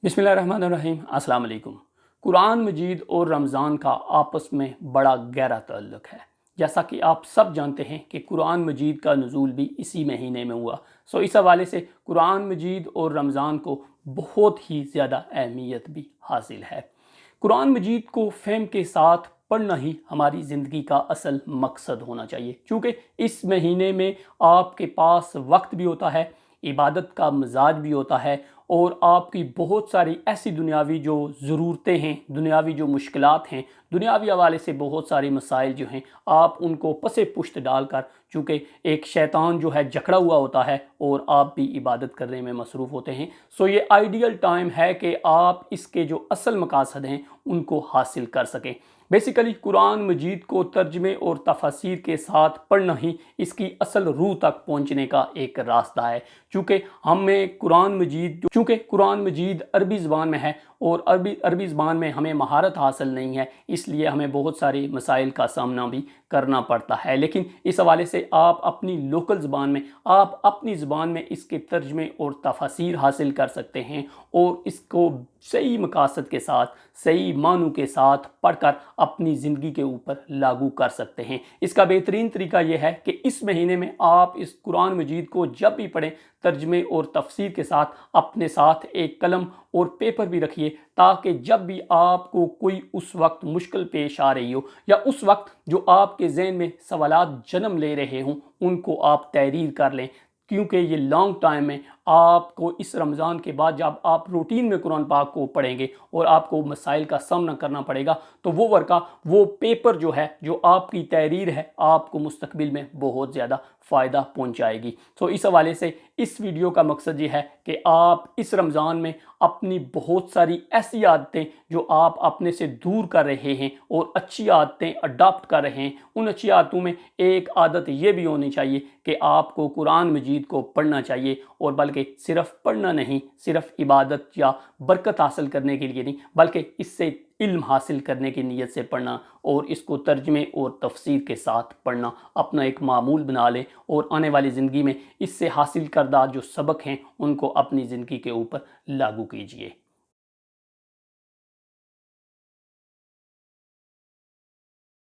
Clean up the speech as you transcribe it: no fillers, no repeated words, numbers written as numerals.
बिस्मिल्लाहिर्रहमानिर्रहीम। अस्सलाम वालेकुम। कुरान मजीद और रमज़ान का आपस में बड़ा गहरा ताल्लुक़ है। जैसा कि आप सब जानते हैं कि कुरान मजीद का नुज़ूल भी इसी महीने में हुआ। इस हवाले से कुरान मजीद और रमज़ान को बहुत ही ज़्यादा अहमियत भी हासिल है। कुरान मजीद को फ़हम के साथ पढ़ना ही हमारी ज़िंदगी का असल मकसद होना चाहिए, क्योंकि इस महीने में आपके पास वक्त भी होता है, इबादत का मिजाज भी होता है और आपकी बहुत सारी ऐसी दुनियावी जो ज़रूरतें हैं, दुनियावी जो मुश्किलात हैं, दुनियावी हवाले से बहुत सारे मसाइल जो हैं, आप उनको पसे पुश्त डालकर, चूँकि एक शैतान जो है जकड़ा हुआ होता है और आप भी इबादत करने में मसरूफ़ होते हैं, ये आइडियल टाइम है कि आप इसके जो असल मकासद हैं उनको हासिल कर सकें। बेसिकली कुरान मजीद को तर्जमे और तफसीर के साथ पढ़ना ही इसकी असल रूह तक पहुँचने का एक रास्ता है। चूँकि कुरान मजीद अरबी ज़बान में है और अरबी ज़बान में हमें महारत हासिल नहीं है, इसलिए हमें बहुत सारे मसाइल का सामना भी करना पड़ता है। लेकिन इस हवाले से आप अपनी लोकल ज़बान में, आप अपनी ज़बान में इसके तर्जमे और तफसीर हासिल कर सकते हैं और इसको सही मकासद के साथ, सही मानू के साथ पढ़कर अपनी ज़िंदगी के ऊपर लागू कर सकते हैं। इसका बेहतरीन तरीका यह है कि इस महीने में आप इस कुरान मजीद को जब भी पढ़ें, तर्जमे और तफसीर के साथ अपने साथ एक कलम और पेपर भी रखिए, ताकि जब भी आपको कोई उस वक्त मुश्किल पेश आ रही हो या उस वक्त जो आपके ज़हन में सवालात जन्म ले रहे हों, उनको आप तहरीर कर लें। क्योंकि ये लॉन्ग टाइम में आपको इस रमज़ान के बाद जब आप रूटीन में कुरान पाक को पढ़ेंगे और आपको मसाइल का सामना करना पड़ेगा, तो वो वर्का, वो पेपर जो है, जो आपकी तहरीर है, आपको मुस्तकबिल में बहुत ज़्यादा फ़ायदा पहुंचाएगी। इस हवाले से इस वीडियो का मकसद ये है कि आप इस रमज़ान में अपनी बहुत सारी ऐसी आदतें जो आप अपने से दूर कर रहे हैं और अच्छी आदतें अडॉप्ट कर रहे हैं, उन अच्छी आदतों में एक आदत ये भी होनी चाहिए कि आपको कुरान मजीद को पढ़ना चाहिए, और बल्कि सिर्फ पढ़ना नहीं, सिर्फ इबादत या बरकत हासिल करने के लिए नहीं, बल्कि इससे इल्म हासिल करने की नीयत से पढ़ना और इसको तर्जमे और तफसीर के साथ पढ़ना अपना एक मामूल बना लें और आने वाली ज़िंदगी में इससे हासिल करदा जो सबक हैं उनको अपनी ज़िंदगी के ऊपर लागू कीजिए।